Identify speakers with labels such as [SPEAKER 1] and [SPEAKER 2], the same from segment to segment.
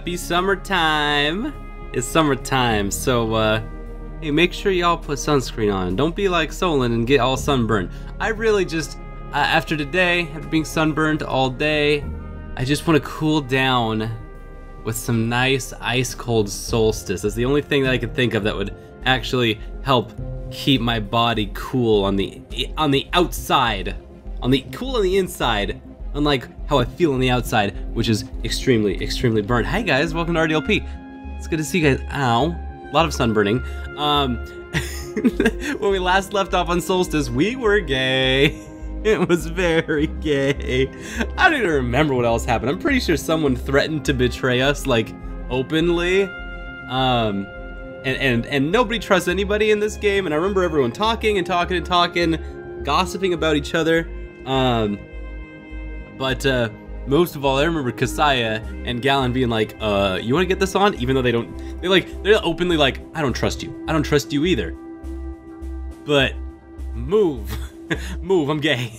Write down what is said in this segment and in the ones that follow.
[SPEAKER 1] happy summertime. It's summertime, so hey, make sure y'all put sunscreen on. Don't be like Solon and get all sunburned. I really just, after today, after being sunburned all day, I just want to cool down with some nice ice cold Solstice. That's the only thing that I could think of that would actually help keep my body cool on the outside, cool on the inside, unlike how I feel on the outside, which is extremely burned. Hi guys, welcome to RDLP. It's good to see you guys. Ow, a lot of sunburning. When we last left off on Solstice, we were gay. It was very gay. I don't even remember what else happened. I'm pretty sure someone threatened to betray us, like, openly. And nobody trusts anybody in this game, and I remember everyone talking, gossiping about each other. But most of all, I remember Kasaya and Gallon being like, you wanna get this on? Even though they're openly like, I don't trust you. I don't trust you either. But, move. Move, I'm gay.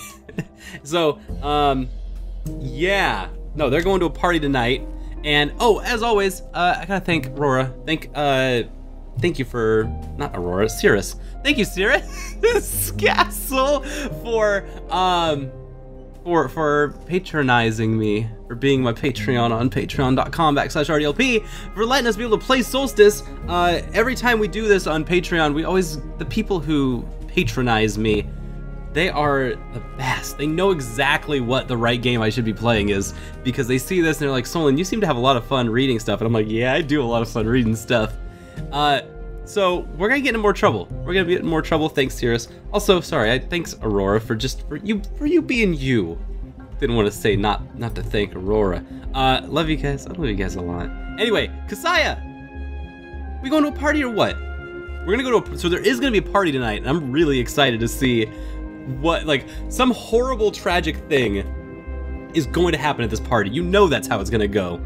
[SPEAKER 1] So, yeah. No, they're going to a party tonight. And, oh, as always, I gotta thank Aurora. Thank you for, not Aurora, Cirrus. Thank you, Cirrus Scassel, for patronizing me, for being my Patreon on patreon.com/RDLP, for letting us be able to play Solstice. Every time we do this on Patreon, the people who patronize me, they are the best. They know exactly what the right game I should be playing is, because they see this and they're like, Solon, you seem to have a lot of fun reading stuff. And I'm like, yeah, I do a lot of fun reading stuff. So we're gonna get in more trouble. We're gonna get in more trouble. Thanks, Cirrus. Also, sorry, thanks Aurora for you being you. Didn't want to say not to thank Aurora. Love you guys. I love you guys a lot. Anyway, Kasaya, we going to a party or what? We're gonna go to so there is gonna be a party tonight, and I'm really excited to see what, like, some horrible tragic thing is going to happen at this party. You know that's how it's gonna go.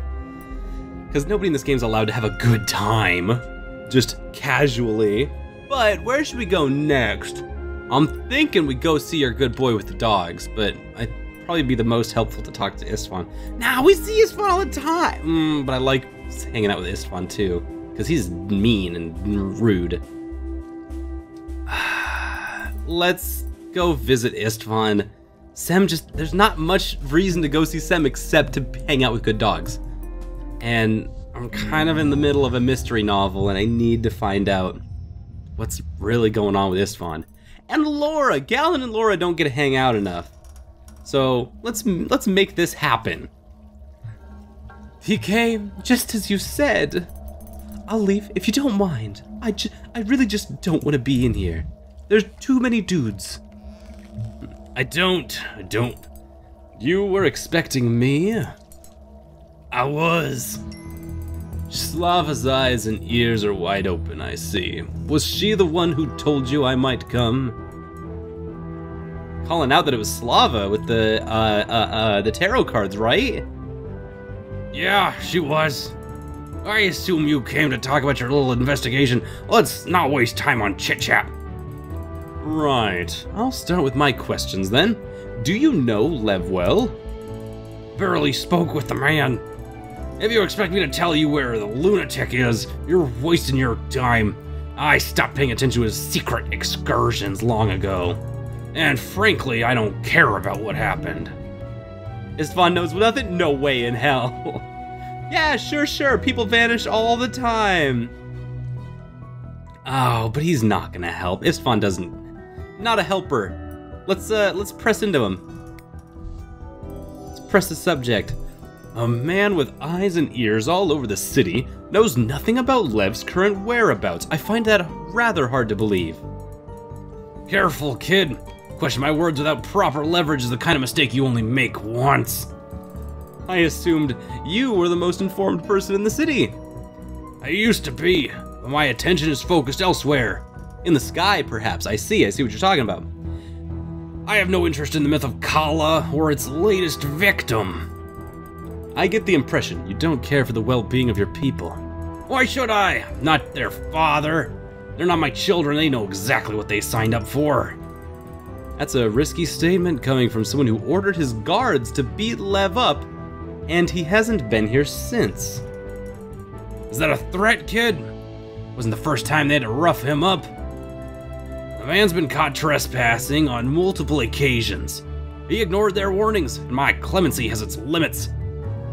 [SPEAKER 1] Because nobody in this game is allowed to have a good time, just casually. But where should we go next? I'm thinking we go see our good boy with the dogs, but I'd probably be the most helpful to talk to Istvan. Nah, we see Istvan all the time! But I like hanging out with Istvan too, because he's mean and rude. Let's go visit Istvan. Sem there's not much reason to go see Sem except to hang out with good dogs. And I'm kind of in the middle of a mystery novel, and I need to find out what's really going on with Istvan. And Laura! Gallon and Laura don't get to hang out enough. So let's make this happen. He came just as you said. I'll leave if you don't mind. I really just don't want to be in here. There's too many dudes. I don't. You were expecting me? I was. Slava's eyes and ears are wide open, I see. Was she the one who told you I might come? Calling out that it was Slava with the tarot cards, right? Yeah, she was. I assume you came to talk about your little investigation. Let's not waste time on chit-chat. Right. I'll start with my questions then. Do you know Lev well? Barely spoke with the man. If you expect me to tell you where the lunatic is, you're wasting your time. I stopped paying attention to his secret excursions long ago. And frankly, I don't care about what happened. Istvan knows nothing? No way in hell. Yeah, sure. People vanish all the time. Oh, but he's not gonna help. Istvan doesn't. Not a helper. Let's press into him. Let's press the subject. A man with eyes and ears all over the city knows nothing about Lev's current whereabouts. I find that rather hard to believe. Careful, kid. Question my words without proper leverage is the kind of mistake you only make once. I assumed you were the most informed person in the city. I used to be, but my attention is focused elsewhere. In the sky, perhaps. I see what you're talking about. I have no interest in the myth of Kala or its latest victim. I get the impression you don't care for the well-being of your people. Why should I? I'm not their father. They're not my children. They know exactly what they signed up for. That's a risky statement coming from someone who ordered his guards to beat Lev up, and he hasn't been here since.
[SPEAKER 2] Is that a threat, kid? Wasn't the first time they had to rough him up. The man's been caught trespassing on multiple occasions. He ignored their warnings, and my clemency has its limits.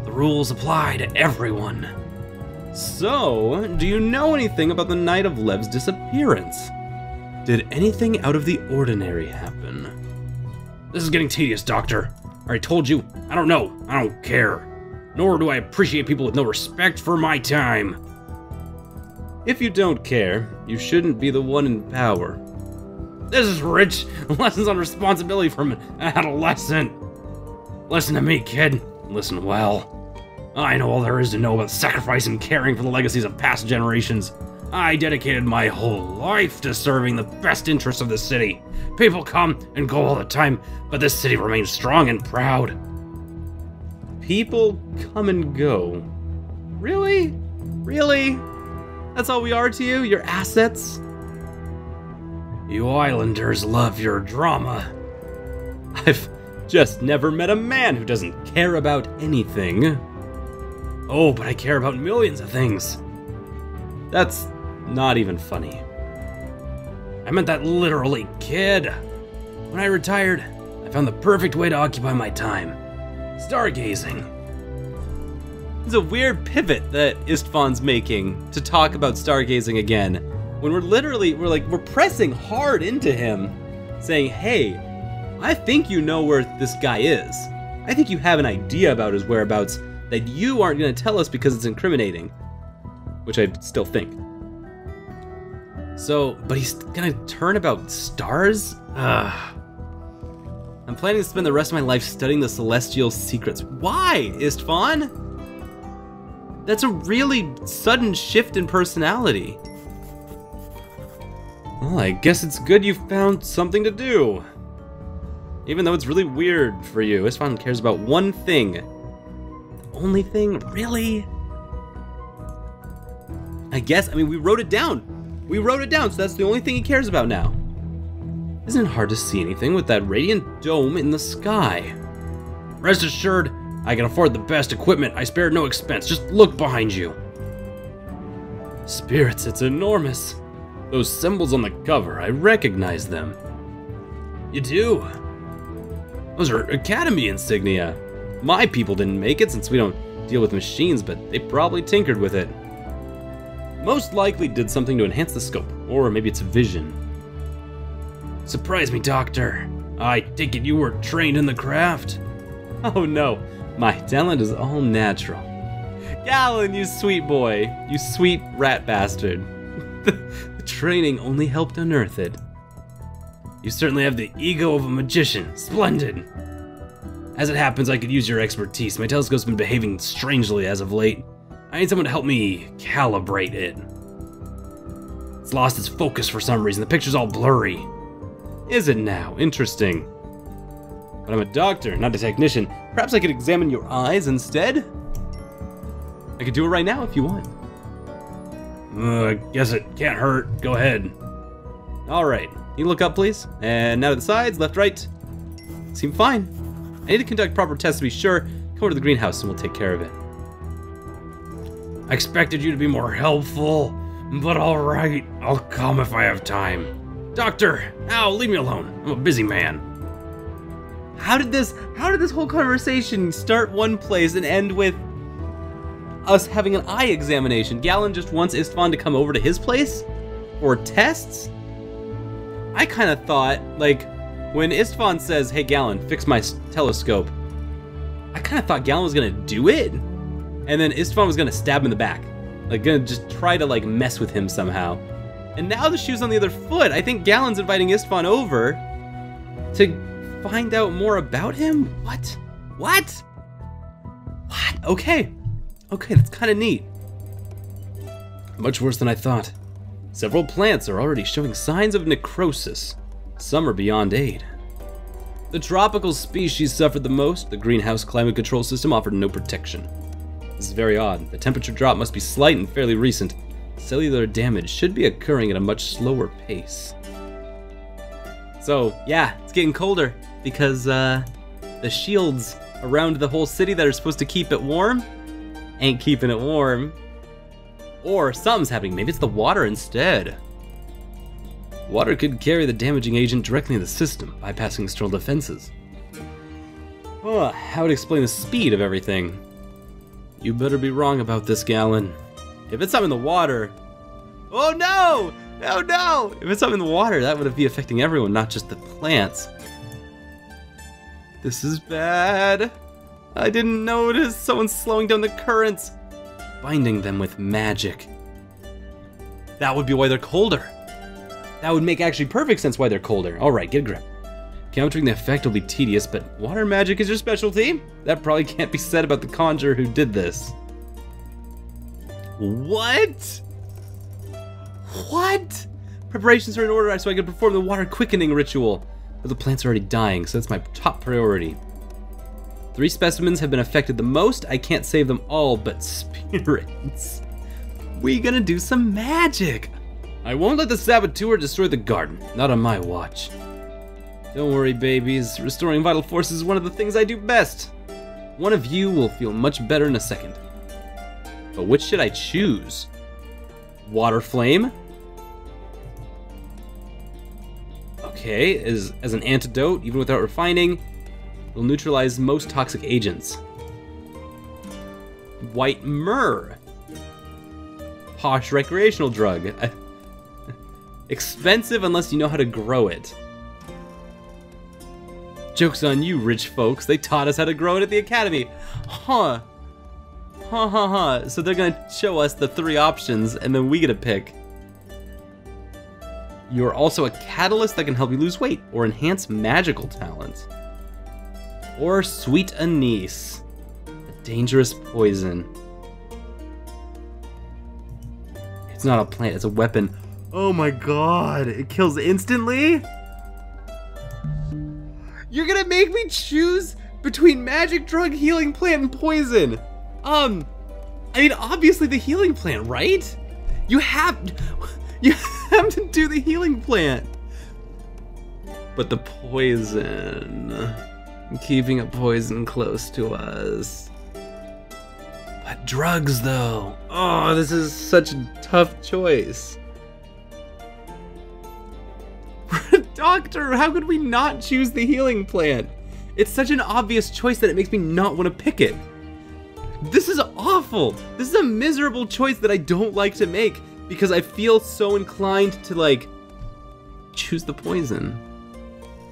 [SPEAKER 2] The rules apply to everyone.
[SPEAKER 1] So, do you know anything about the night of Lev's disappearance? Did anything out of the ordinary happen?
[SPEAKER 2] This is getting tedious, Doctor. I already told you, I don't know, I don't care. Nor do I appreciate people with no respect for my time.
[SPEAKER 1] If you don't care, you shouldn't be the one in power.
[SPEAKER 2] This is rich. Lessons on responsibility from an adolescent. Listen to me, kid. Listen well. I know all there is to know about sacrifice and caring for the legacies of past generations. I dedicated my whole life to serving the best interests of the city. People come and go all the time, but this city remains strong and proud.
[SPEAKER 1] People come and go. Really? Really? That's all we are to you? Your assets?
[SPEAKER 2] You islanders love your drama.
[SPEAKER 1] I've just never met a man who doesn't care about anything.
[SPEAKER 2] Oh, but I care about millions of things.
[SPEAKER 1] That's not even funny.
[SPEAKER 2] I meant that literally, kid. When I retired, I found the perfect way to occupy my time. Stargazing.
[SPEAKER 1] It's a weird pivot that Istvan's making to talk about stargazing again, when we're pressing hard into him, saying, hey, I think you know where this guy is. I think you have an idea about his whereabouts that you aren't going to tell us because it's incriminating. Which I still think. So, but he's gonna turn about stars? Ugh. I'm planning to spend the rest of my life studying the celestial secrets. Why, Istvan? That's a really sudden shift in personality. Well, I guess it's good you found something to do. Even though it's really weird for you, Istvan cares about one thing. The only thing? Really? I guess, I mean, we wrote it down. We wrote it down, so that's the only thing he cares about now. Isn't it hard to see anything with that radiant dome in the sky?
[SPEAKER 2] Rest assured, I can afford the best equipment. I spared no expense. Just look behind you.
[SPEAKER 1] Spirits, it's enormous. Those symbols on the cover, I recognize them.
[SPEAKER 2] You do?
[SPEAKER 1] Those are Academy insignia. My people didn't make it since we don't deal with machines, but they probably tinkered with it. Most likely did something to enhance the scope, or maybe it's vision.
[SPEAKER 2] Surprise me, Doctor. I take it you were trained in the craft?
[SPEAKER 1] Oh no, my talent is all natural. Galen, you sweet boy. You sweet rat bastard. The training only helped unearth it.
[SPEAKER 2] You certainly have the ego of a magician. Splendid. As it happens, I could use your expertise. My telescope's been behaving strangely as of late. I need someone to help me calibrate it. It's lost its focus for some reason. The picture's all blurry.
[SPEAKER 1] Is it now? Interesting. But I'm a doctor, not a technician. Perhaps I could examine your eyes instead? I could do it right now if you want.
[SPEAKER 2] I guess it can't hurt. Go ahead.
[SPEAKER 1] Alright, you look up please. And now to the sides, left, right. Seem fine. I need to conduct proper tests to be sure. Come over to the greenhouse and we'll take care of it.
[SPEAKER 2] I expected you to be more helpful, but alright, I'll come if I have time. Doctor, ow, leave me alone. I'm a busy man.
[SPEAKER 1] How did this whole conversation start one place and end with us having an eye examination? Galen just wants Istvan to come over to his place for tests? I kind of thought, like, when Istvan says, hey Galen, fix my telescope, I kind of thought Galen was gonna do it. And then Istvan was gonna stab him in the back. Like, gonna just try to, like, mess with him somehow. And now the shoe's on the other foot. I think Galen's inviting Istvan over to find out more about him? What? What? What? Okay. Okay, that's kind of neat. Much worse than I thought. Several plants are already showing signs of necrosis. Some are beyond aid. The tropical species suffered the most. The greenhouse climate control system offered no protection. This is very odd. The temperature drop must be slight and fairly recent. Cellular damage should be occurring at a much slower pace. So, yeah, it's getting colder because the shields around the whole city that are supposed to keep it warm ain't keeping it warm. Or something's happening. Maybe it's the water instead. Water could carry the damaging agent directly in the system, bypassing external defenses. Oh, how would explain the speed of everything? You better be wrong about this, Gallon. If it's something in the water... Oh no! Oh no! If it's something in the water, that would be affecting everyone, not just the plants. This is bad. I didn't notice someone's slowing down the currents. Binding them with magic. That would be why they're colder. That would make actually perfect sense why they're colder. Alright, get a grip. Countering the effect will be tedious, but water magic is your specialty? That probably can't be said about the conjurer who did this. What? What? Preparations are in order so I can perform the water quickening ritual. But the plants are already dying, so that's my top priority. 3 specimens have been affected the most. I can't save them all, but spirits. We gonna do some magic. I won't let the saboteur destroy the garden. Not on my watch. Don't worry, babies. Restoring vital force is one of the things I do best. One of you will feel much better in a second. But which should I choose? Water flame? Okay, as an antidote, even without refining, will neutralize most toxic agents. White myrrh. Posh recreational drug. Expensive unless you know how to grow it. Joke's on you, rich folks. They taught us how to grow it at the academy. Huh. Ha ha ha. So they're gonna show us the 3 options and then we get to pick. You're also a catalyst that can help you lose weight or enhance magical talents. Or sweet anise. A dangerous poison. It's not a plant, it's a weapon. Oh my god, it kills instantly? You're gonna make me choose between magic, drug, healing plant, and poison. I mean, obviously the healing plant, right? You have to do the healing plant. But the poison, keeping a poison close to us. But drugs though, oh, this is such a tough choice. Doctor, how could we not choose the healing plant? It's such an obvious choice that it makes me not want to pick it. This is awful. This is a miserable choice that I don't like to make because I feel so inclined to like choose the poison.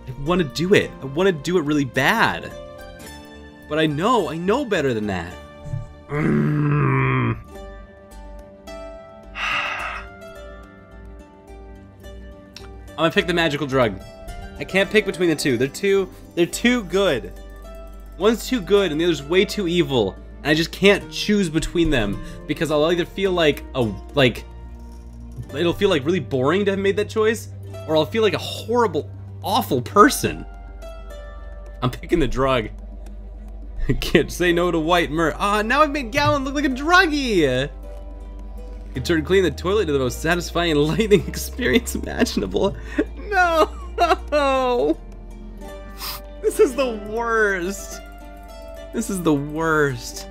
[SPEAKER 1] I want to do it. I want to do it really bad. But I know better than that. I'm gonna pick the magical drug. I can't pick between the two. They're too good. One's too good and the other's way too evil. And I just can't choose between them because I'll either feel like it'll feel like really boring to have made that choice, or I'll feel like a horrible, awful person. I'm picking the drug. I can't say no to white myrrh. Ah, now I've made Gallon look like a druggie. You can turn clean the toilet into the most satisfying and enlightening experience imaginable. No! This is the worst. This is the worst.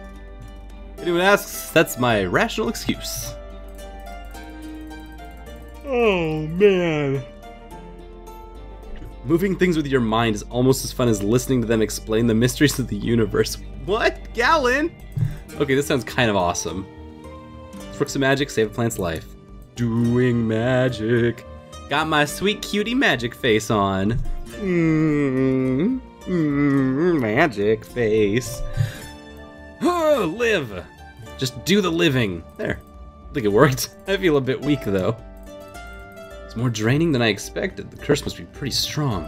[SPEAKER 1] If anyone asks, that's my rational excuse. Oh, man. Moving things with your mind is almost as fun as listening to them explain the mysteries of the universe. What? Gallon? Okay, this sounds kind of awesome. Let's work some magic, save a plant's life. Doing magic. Got my sweet cutie magic face on. Magic face. Oh, live. Just do the living. There. I think it worked. I feel a bit weak though. It's more draining than I expected. The curse must be pretty strong.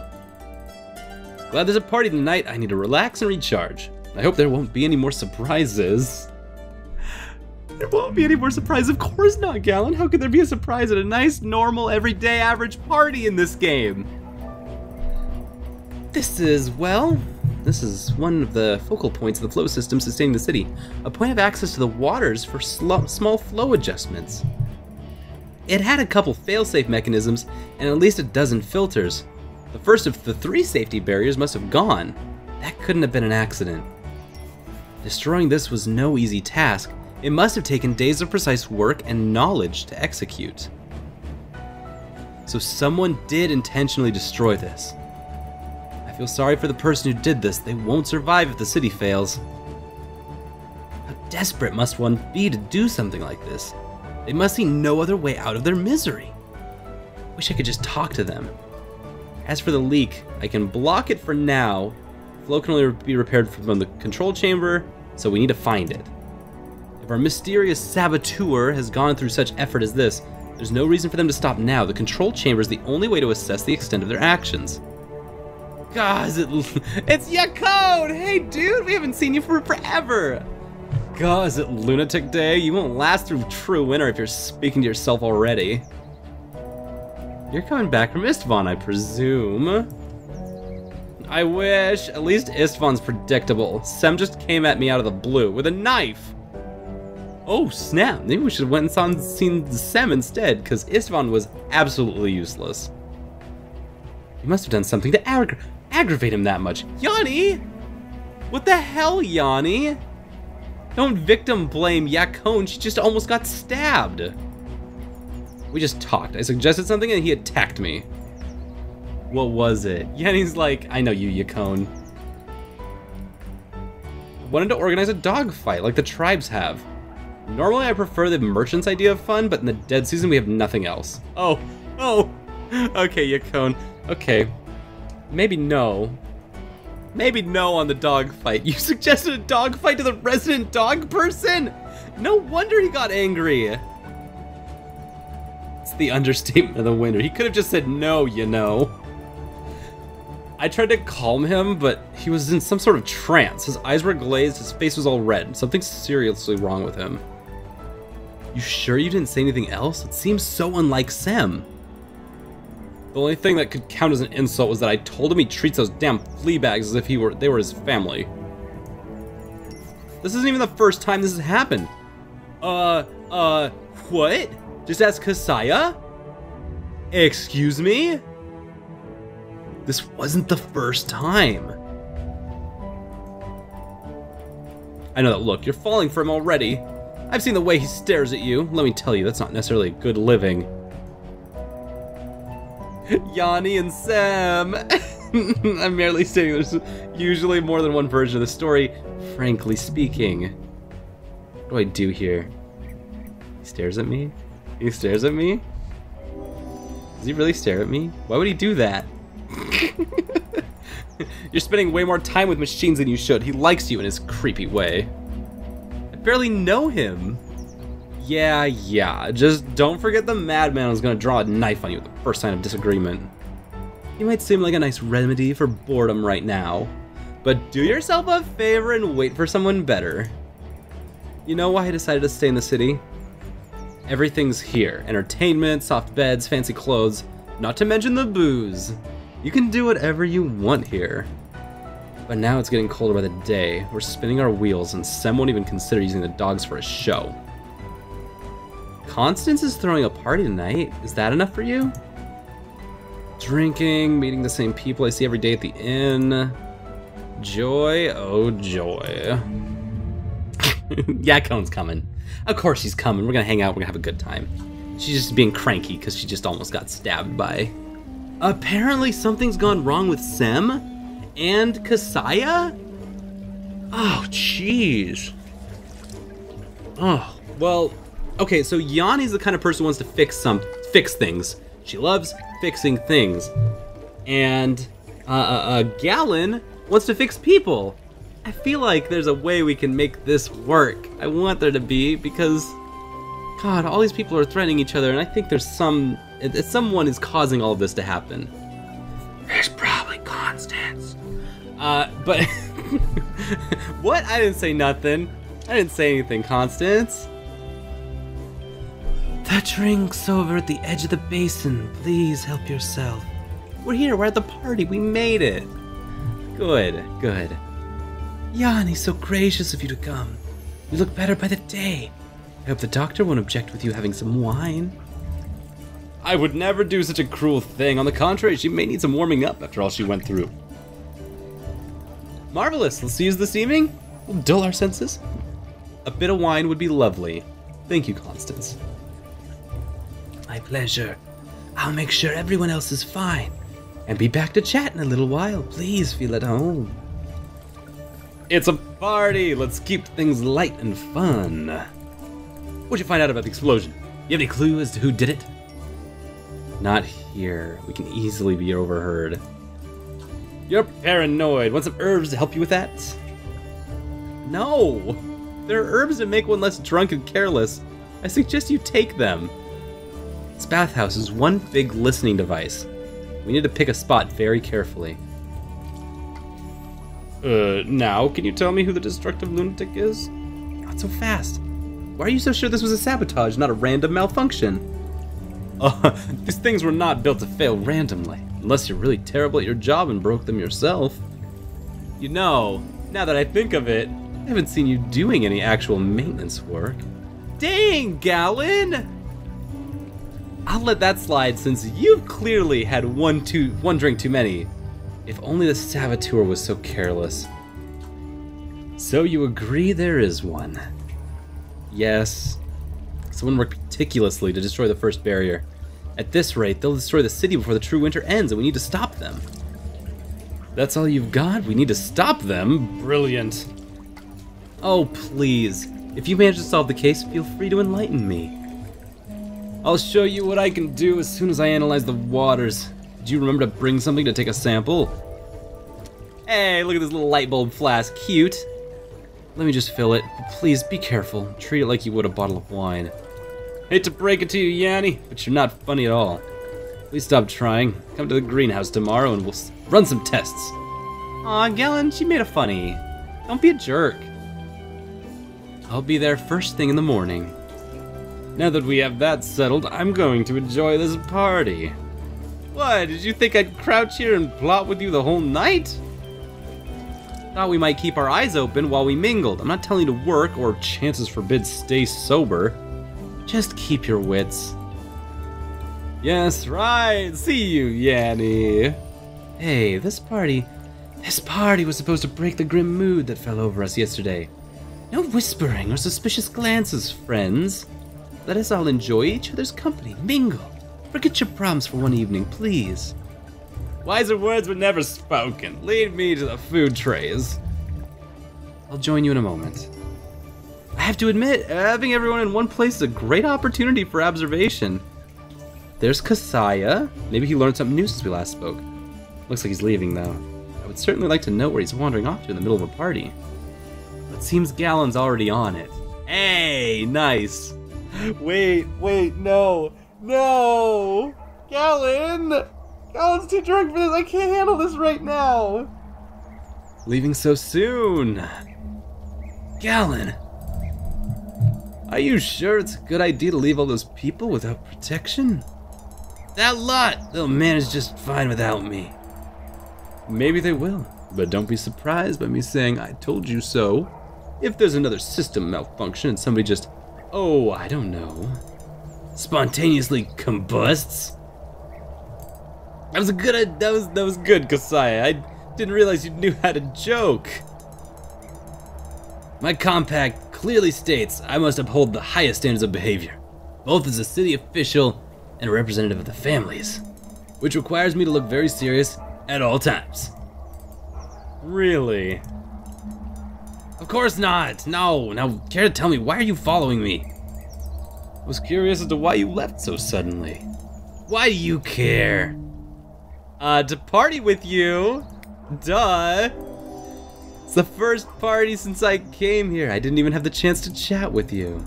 [SPEAKER 1] Glad there's a party tonight. I need to relax and recharge. I hope there won't be any more surprises. There won't be any more surprises. Of course not, Gallon. How could there be a surprise at a nice, normal, everyday, average party in this game? This is one of the focal points of the flow system sustaining the city. A point of access to the waters for small flow adjustments. It had a couple failsafe mechanisms and at least a dozen filters. The first of the 3 safety barriers must have gone. That couldn't have been an accident. Destroying this was no easy task. It must have taken days of precise work and knowledge to execute. So someone did intentionally destroy this. I feel sorry for the person who did this. They won't survive if the city fails. How desperate must one be to do something like this? They must see no other way out of their misery. Wish I could just talk to them. As for the leak, I can block it for now. Flow can only be repaired from the control chamber, so we need to find it. If our mysterious saboteur has gone through such effort as this, there's no reason for them to stop now. The control chamber is the only way to assess the extent of their actions. God, it's Yakone! Hey dude, we haven't seen you for forever! God, is it lunatic day? You won't last through true winter if you're speaking to yourself already. You're coming back from Istvan, I presume. I wish. At least Istvan's predictable. Sem just came at me out of the blue with a knife. Oh snap, maybe we should have went and seen Sem instead, because Istvan was absolutely useless. He must have done something to aggravate him that much. Yanni! What the hell, Yanni? Don't victim blame Yakone, she just almost got stabbed. We just talked. I suggested something and he attacked me. What was it? Yanni's like, I know you, Yakone. Wanted to organize a dog fight like the tribes have. Normally I prefer the merchant's idea of fun, but in the dead season we have nothing else. Oh. Okay, Yakone. Okay. Maybe no. Maybe no on the dog fight. You suggested a dog fight to the resident dog person? No wonder he got angry. It's the understatement of the winter. He could have just said no, you know. I tried to calm him, but he was in some sort of trance. His eyes were glazed, his face was all red. Something seriously wrong with him. You sure you didn't say anything else? It seems so unlike Sem. The only thing that could count as an insult was that I told him he treats those damn flea bags as if they were his family. This isn't even the first time this has happened. What? Just ask Kasaya? Excuse me? This wasn't the first time. I know that look, you're falling for him already. I've seen the way he stares at you. Let me tell you, that's not necessarily good living. Yanni and Sem. I'm merely stating there's usually more than one version of the story, frankly speaking. What do I do here? He stares at me? He stares at me? Does he really stare at me? Why would he do that? You're spending way more time with machines than you should. He likes you in his creepy way. I barely know him. Yeah, just don't forget the madman was gonna draw a knife on you at the first sign of disagreement. He might seem like a nice remedy for boredom right now, but do yourself a favor and wait for someone better. You know why I decided to stay in the city? Everything's here. Entertainment, soft beds, fancy clothes, not to mention the booze. You can do whatever you want here. But now it's getting colder by the day. We're spinning our wheels and Sem won't even consider using the dogs for a show. Constance is throwing a party tonight. Is that enough for you? Drinking, meeting the same people I see every day at the inn. Joy, oh joy. Yakone's coming. Of course she's coming. We're gonna hang out, we're gonna have a good time. She's just being cranky because she just almost got stabbed by... Apparently something's gone wrong with Sem and Kasaya? Oh, jeez. Oh, well... Okay, so Yanni's the kind of person who wants to fix things. She loves fixing things. And Galen wants to fix people. I feel like there's a way we can make this work. I want there to be, because God, all these people are threatening each other, and I think there's someone is causing all of this to happen. There's probably Constance. But what? I didn't say nothing. I didn't say anything, Constance. The drink's over at the edge of the basin. Please help yourself. We're here. We're at the party. We made it. Good. Yanni's so gracious of you to come. You look better by the day. I hope the doctor won't object with you having some wine. I would never do such a cruel thing. On the contrary, she may need some warming up after all she went through. Marvelous. Let's use this evening. We'll dull our senses. A bit of wine would be lovely. Thank you, Constance. My pleasure. I'll make sure everyone else is fine. And be back to chat in a little while. Please feel at home. It's a party! Let's keep things light and fun. What'd you find out about the explosion? You have any clue as to who did it? Not here. We can easily be overheard. You're paranoid. Want some herbs to help you with that? No! There are herbs that make one less drunk and careless. I suggest you take them. This bathhouse is one big listening device. We need to pick a spot very carefully. Now, can you tell me who the destructive lunatic is? Not so fast. Why are you so sure this was a sabotage, not a random malfunction? These things were not built to fail randomly, unless you're really terrible at your job and broke them yourself. You know, now that I think of it, I haven't seen you doing any actual maintenance work. Dang, Gallon! I'll let that slide since you've clearly had one drink too many. If only the saboteur was so careless. So you agree there is one? Yes. Someone worked meticulously to destroy the first barrier. At this rate, they'll destroy the city before the true winter ends, and we need to stop them. That's all you've got? We need to stop them? Brilliant. Oh, please. If you manage to solve the case, feel free to enlighten me. I'll show you what I can do as soon as I analyze the waters. Did you remember to bring something to take a sample? Hey, look at this little light bulb flask. Cute. Let me just fill it. But please, be careful. Treat it like you would a bottle of wine. Hate to break it to you, Yanni, but you're not funny at all. Please stop trying. Come to the greenhouse tomorrow and we'll run some tests. Aw, Galen, she made a funny. Don't be a jerk. I'll be there first thing in the morning. Now that we have that settled, I'm going to enjoy this party. What, did you think I'd crouch here and plot with you the whole night? Thought we might keep our eyes open while we mingled. I'm not telling you to work or chances forbid stay sober. Just keep your wits. Yes, right. See you, Yanni. Hey, this party was supposed to break the grim mood that fell over us yesterday. No whispering or suspicious glances, friends. Let us all enjoy each other's company, mingle. Forget your problems for one evening, please. Wiser words were never spoken. Lead me to the food trays. I'll join you in a moment. I have to admit, having everyone in one place is a great opportunity for observation. There's Kasaya. Maybe he learned something new since we last spoke. Looks like he's leaving, though. I would certainly like to know where he's wandering off to in the middle of a party. But it seems Galen's already on it. Hey, nice. Wait, no. Galen! Galen's too drunk for this. I can't handle this right now. Leaving so soon. Galen. Are you sure it's a good idea to leave all those people without protection? That lot, they'll manage just fine without me. Maybe they will, but don't be surprised by me saying I told you so. If there's another system malfunction and somebody just, oh, I don't know, spontaneously combusts. That was good, Kasaya. I didn't realize you knew how to joke. My compact clearly states I must uphold the highest standards of behavior, both as a city official and a representative of the families, which requires me to look very serious at all times. Really? Of course not. No. Now, care to tell me, why are you following me? I was curious as to why you left so suddenly. Why do you care? To party with you. Duh. It's the first party since I came here. I didn't even have the chance to chat with you.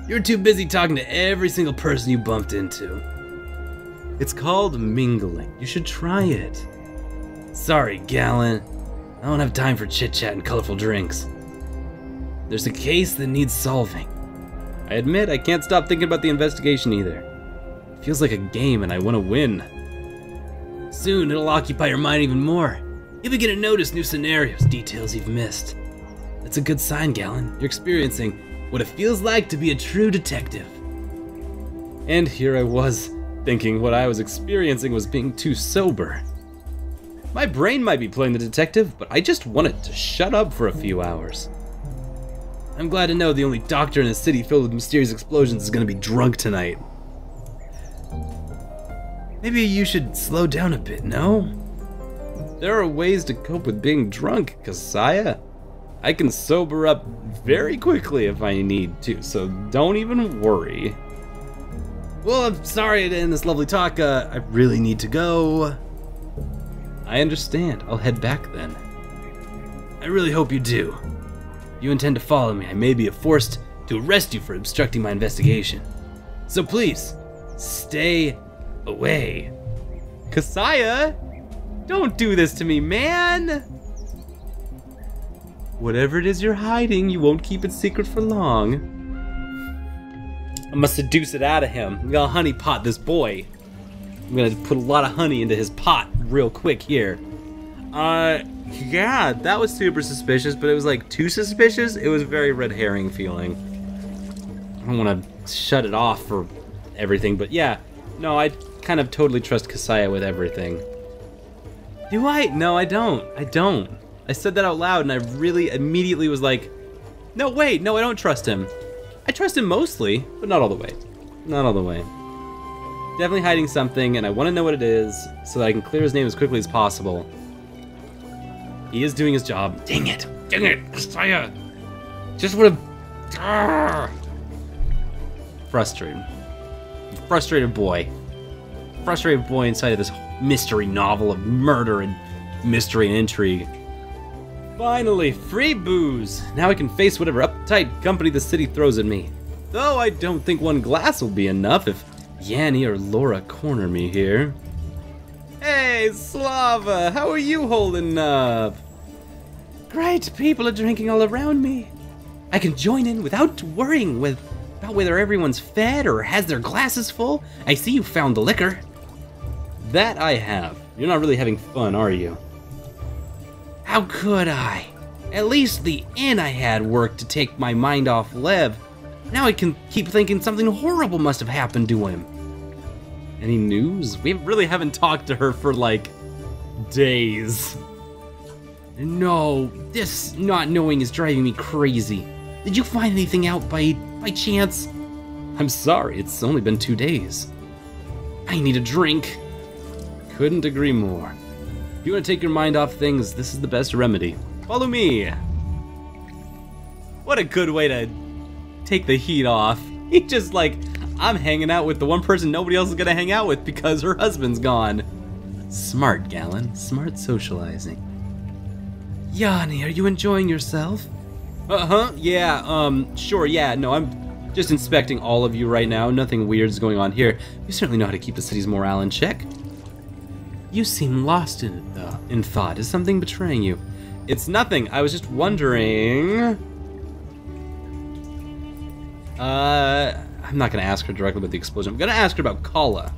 [SPEAKER 1] You're too busy talking to every single person you bumped into. It's called mingling. You should try it. Sorry, Galen. I don't have time for chit-chat and colorful drinks. There's a case that needs solving. I admit I can't stop thinking about the investigation either. It feels like a game and I want to win. Soon it'll occupy your mind even more. You'll begin to notice new scenarios, details you've missed. That's a good sign, Galen. You're experiencing what it feels like to be a true detective. And here I was, thinking what I was experiencing was being too sober. My brain might be playing the detective, but I just wanted to shut up for a few hours. I'm glad to know the only doctor in a city filled with mysterious explosions is gonna be drunk tonight. Maybe you should slow down a bit, no? There are ways to cope with being drunk, Kasaya. I can sober up very quickly if I need to, so don't even worry. Well, I'm sorry to end this lovely talk. I really need to go. I understand. I'll head back then. I really hope you do. If you intend to follow me, I may be forced to arrest you for obstructing my investigation. So please, stay away. Kasaya, don't do this to me, man. Whatever it is you're hiding, you won't keep it secret for long. I'm gonna seduce it out of him. I'm gonna honey pot this boy. I'm gonna put a lot of honey into his pot real quick here. Yeah, that was super suspicious, but it was like too suspicious. It was very red herring feeling. I don't want to shut it off for everything, but yeah. No, I kind of totally trust Kasaya with everything. Do I? No, I don't. I don't. I said that out loud and I really immediately was like, no, wait, no, I don't trust him. I trust him mostly, but not all the way. Not all the way. Definitely hiding something, and I want to know what it is so that I can clear his name as quickly as possible. He is doing his job. Dang it!
[SPEAKER 2] Dang it, Kasaya! Just would have...
[SPEAKER 1] Frustrated. Frustrated boy. Frustrated boy inside of this mystery novel of murder and mystery and intrigue. Finally, free booze! Now I can face whatever uptight company the city throws at me. Though I don't think one glass will be enough if Yanni or Laura corner me here. Hey, Slava, how are you holding up? Great, people are drinking all around me. I can join in without worrying about whether everyone's fed or has their glasses full. I see you found the liquor. That I have. You're not really having fun, are you? How could I? At least the inn I had worked to take my mind off Lev. Now I can keep thinking something horrible must have happened to him. Any news? We really haven't talked to her for like days. No, this not knowing is driving me crazy. Did you find anything out by chance? I'm sorry, it's only been 2 days. I need a drink. Couldn't agree more. If you want to take your mind off things, this is the best remedy. Follow me. What a good way to take the heat off. He just like, I'm hanging out with the one person nobody else is gonna hang out with because her husband's gone. Smart, Galen. Smart socializing. Yanni, are you enjoying yourself? Uh-huh, yeah, sure, yeah, no, I'm just inspecting all of you right now. Nothing weird's going on here. You certainly know how to keep the city's morale in check. You seem lost in it, though. In thought. Is something betraying you? It's nothing. I was just wondering... I'm not gonna ask her directly about the explosion. I'm gonna ask her about Kala.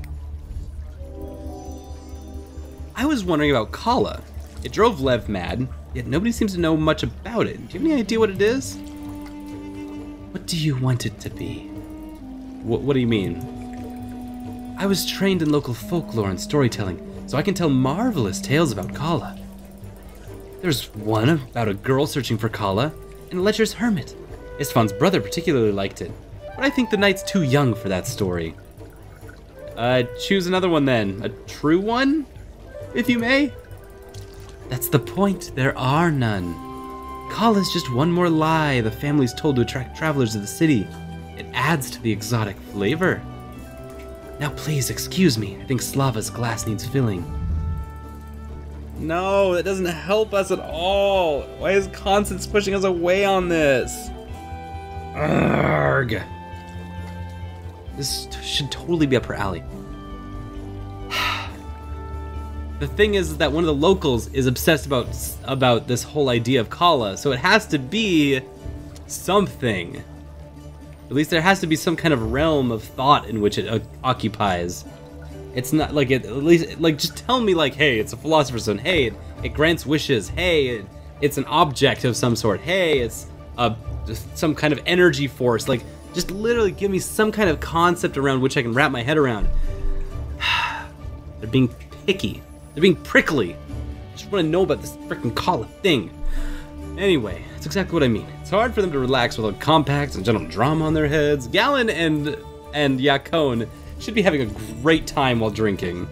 [SPEAKER 1] I was wondering about Kala. It drove Lev mad, yet nobody seems to know much about it. Do you have any idea what it is? What do you want it to be? What do you mean? I was trained in local folklore and storytelling, so I can tell marvelous tales about Kala. There's one about a girl searching for Kala and a lecherous hermit. Istvan's brother particularly liked it, but I think the knight's too young for that story. Choose another one then. A true one, if you may? That's the point, there are none. Kala's just one more lie the family's told to attract travelers to the city. It adds to the exotic flavor. Now please, excuse me, I think Slava's glass needs filling. No, that doesn't help us at all. Why is Constance pushing us away on this? Urgh. This should totally be up her alley. The thing is that one of the locals is obsessed about this whole idea of Kala, so it has to be something. At least there has to be some kind of realm of thought in which it occupies. It's not like it, at least, like, just tell me, like, hey, it's a philosopher's stone. Hey, it grants wishes. Hey, it's an object of some sort. Hey, it's some kind of energy force. Like, just literally give me some kind of concept around which I can wrap my head around. They're being picky. They're being prickly. I just want to know about this freaking Kala thing. Anyway, that's exactly what I mean. It's hard for them to relax with all the compacts and general drama on their heads. Galen and Yakone should be having a great time while drinking.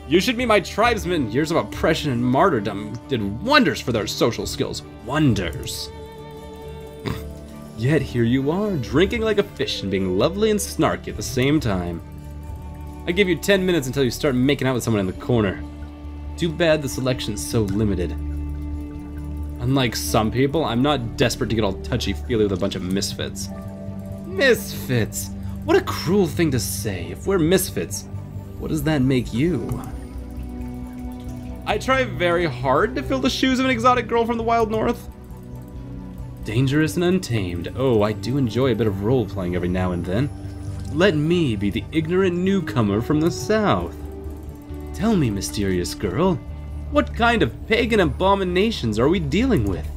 [SPEAKER 1] You should be my tribesmen. Years of oppression and martyrdom did wonders for their social skills. Wonders. Yet here you are, drinking like a fish and being lovely and snarky at the same time. I give you 10 minutes until you start making out with someone in the corner. Too bad the selection's so limited. Unlike some people, I'm not desperate to get all touchy-feely with a bunch of misfits. Misfits? What a cruel thing to say. If we're misfits, what does that make you? I try very hard to fill the shoes of an exotic girl from the wild north. Dangerous and untamed. Oh, I do enjoy a bit of role-playing every now and then. Let me be the ignorant newcomer from the south. Tell me, mysterious girl, what kind of pagan abominations are we dealing with?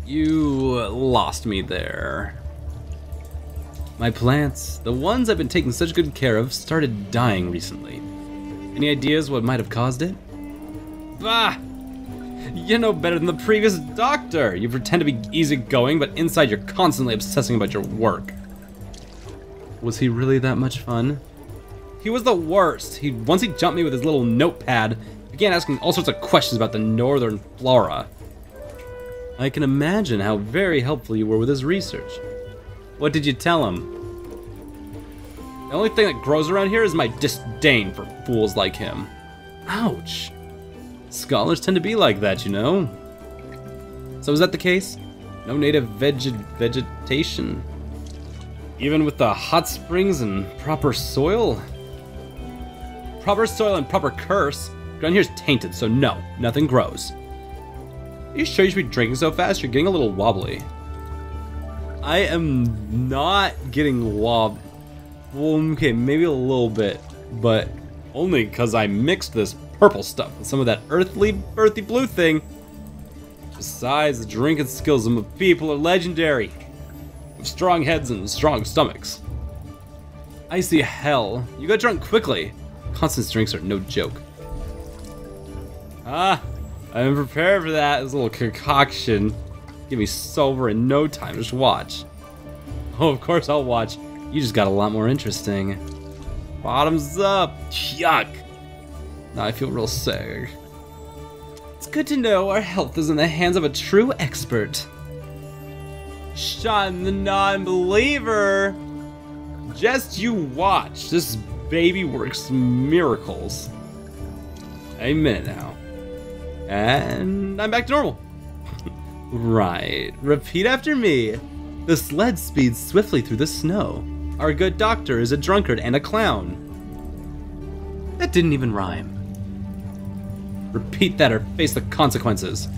[SPEAKER 1] You lost me there. My plants, the ones I've been taking such good care of, started dying recently. Any ideas what might have caused it? Bah! You know better than the previous doctor. You pretend to be easygoing, but inside you're constantly obsessing about your work. Was he really that much fun? He was the worst. Once he jumped me with his little notepad, began asking all sorts of questions about the northern flora. I can imagine how very helpful you were with his research. What did you tell him? The only thing that grows around here is my disdain for fools like him. Ouch. Scholars tend to be like that, you know. So is that the case? No native vegetation? Even with the hot springs and proper soil? Proper soil and proper curse? Ground here's tainted, so no, nothing grows. Are you sure you should be drinking so fast? You're getting a little wobbly. I am not getting wobbly. Well, okay, maybe a little bit, but only because I mixed this purple stuff with some of that earthy blue thing. Besides, the drinking skills of my people are legendary, with strong heads and strong stomachs. Icy hell, you got drunk quickly. Constance drinks are no joke. Ah, I'm prepared for that. This little concoction. Get me sober in no time, just watch. Oh, of course I'll watch. You just got a lot more interesting. Bottoms up. Yuck. Now I feel real sick. It's good to know our health is in the hands of a true expert. Sean the non-believer. Just you watch. This baby works miracles. A minute now. And I'm back to normal. Right. Repeat after me. The sled speeds swiftly through the snow. Our good doctor is a drunkard and a clown. That didn't even rhyme. Repeat that or face the consequences.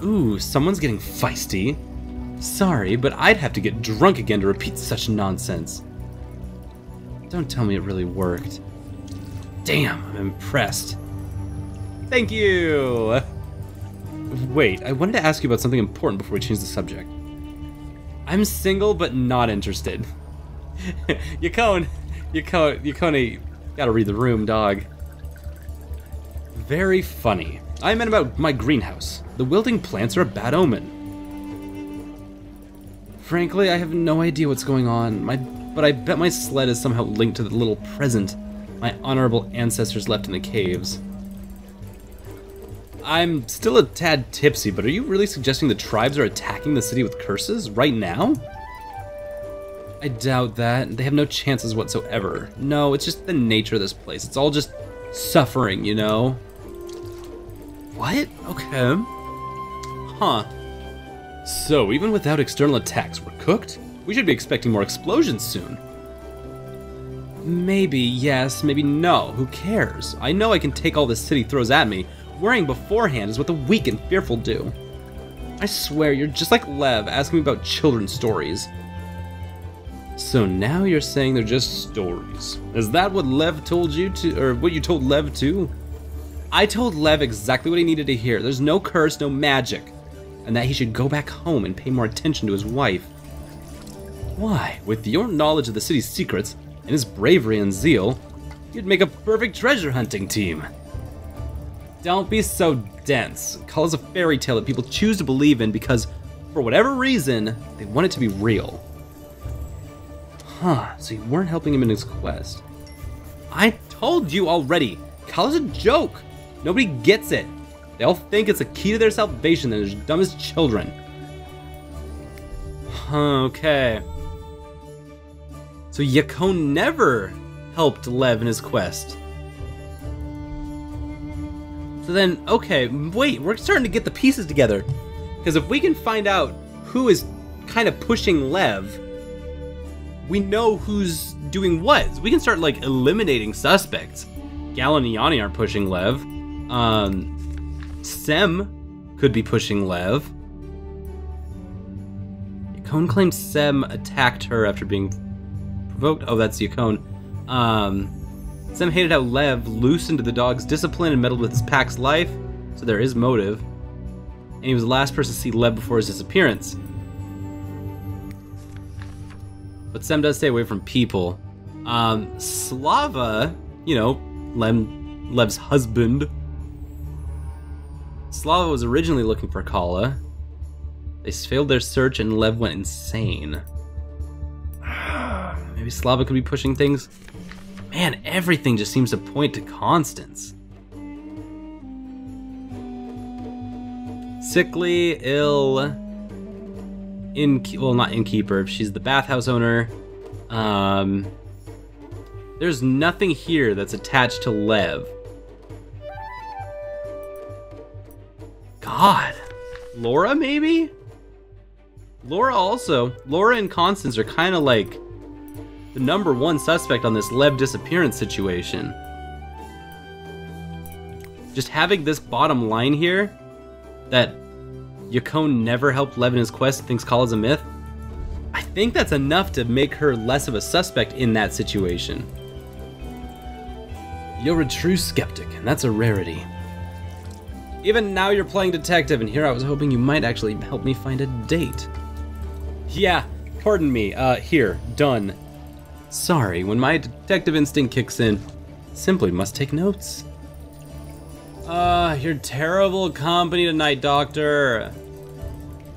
[SPEAKER 1] Ooh, someone's getting feisty. Sorry, but I'd have to get drunk again to repeat such nonsense. Don't tell me it really worked. Damn, I'm impressed. Thank you! Wait, I wanted to ask you about something important before we change the subject. I'm single, but not interested. Yakone, gotta read the room, dog. Very funny. I meant about my greenhouse. The wilting plants are a bad omen. Frankly, I have no idea what's going on, but I bet my sled is somehow linked to the little present my honorable ancestors left in the caves. I'm still a tad tipsy, but are you really suggesting the tribes are attacking the city with curses right now? I doubt that. They have no chances whatsoever. No, it's just the nature of this place. It's all just suffering, you know? What? Okay. Huh. So, even without external attacks, we're cooked? We should be expecting more explosions soon. Maybe yes, maybe no. Who cares? I know I can take all this city throws at me. Worrying beforehand is what the weak and fearful do. I swear, you're just like Lev, asking me about children's stories. So now you're saying they're just stories. Is that what Lev told you to, or what you told Lev too? I told Lev exactly what he needed to hear. There's no curse, no magic. And that he should go back home and pay more attention to his wife. Why? With your knowledge of the city's secrets, and his bravery and zeal, you'd make a perfect treasure hunting team. Don't be so dense. Call us a fairy tale that people choose to believe in because, for whatever reason, they want it to be real. Huh, so you weren't helping him in his quest. I told you already. Call us a joke. Nobody gets it. They all think it's the key to their salvation and they're as dumb as children. Okay. So Yakone never helped Lev in his quest. So then, okay, wait, we're starting to get the pieces together. Because if we can find out who is kind of pushing Lev, we know who's doing what. So we can start, like, eliminating suspects. Galen and Yanni aren't pushing Lev. Sem could be pushing Lev. Yakone claims Sem attacked her after being provoked. Oh, that's Yakone. Sem hated how Lev loosened the dog's discipline and meddled with his pack's life, so there is motive. And he was the last person to see Lev before his disappearance. But Sem does stay away from people. Slava, you know, Lev's husband. Slava was originally looking for Kala. They failed their search and Lev went insane. Maybe Slava could be pushing things. Man, everything just seems to point to Constance. Sickly, ill, well, not innkeeper. She's the bathhouse owner. There's nothing here that's attached to Lev. God. Laura, maybe? Laura also. Laura and Constance are kind of like the #1 suspect on this Lev disappearance situation. Just having this bottom line here, that Yakone never helped Lev in his quest and thinks Kala's a myth, I think that's enough to make her less of a suspect in that situation. You're a true skeptic, and that's a rarity. Even now you're playing detective, and here I was hoping you might actually help me find a date. Yeah, pardon me, here, done. Sorry, when my detective instinct kicks in, simply must take notes. You're terrible company tonight, Doctor.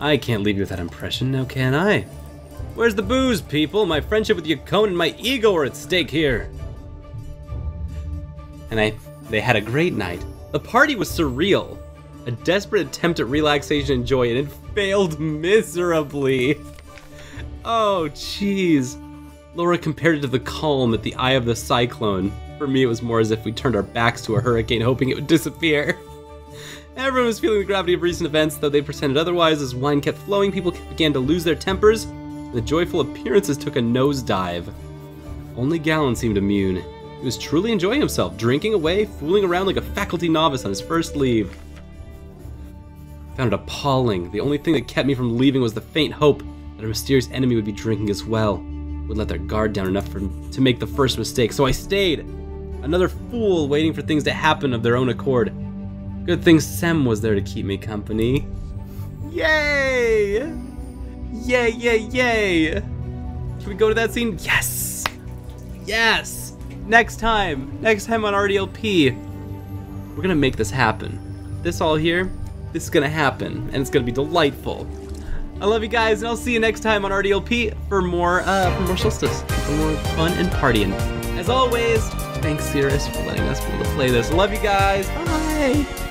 [SPEAKER 1] I can't leave you with that impression, now can I? Where's the booze, people? My friendship with Yakone and my ego are at stake here. And they had a great night. The party was surreal. A desperate attempt at relaxation and joy, and it failed miserably. Oh, jeez. Laura compared it to the calm at the eye of the cyclone. For me, it was more as if we turned our backs to a hurricane, hoping it would disappear. Everyone was feeling the gravity of recent events, though they pretended otherwise. As wine kept flowing, people began to lose their tempers, and the joyful appearances took a nosedive. Only Galen seemed immune. He was truly enjoying himself, drinking away, fooling around like a faculty novice on his first leave. I found it appalling. The only thing that kept me from leaving was the faint hope that a mysterious enemy would be drinking as well. Would let their guard down enough to make the first mistake, so I stayed. Another fool waiting for things to happen of their own accord. Good thing Sem was there to keep me company. Yay! Yay, yay, yay! Can we go to that scene? Yes! Yes! Next time on RDLP, we're gonna make this happen. This all here, this is gonna happen, and it's gonna be delightful. I love you guys, and I'll see you next time on RDLP for more Solstice, for more fun and partying. As always, thanks, Cirrus, for letting us be able to play this. I love you guys. Bye!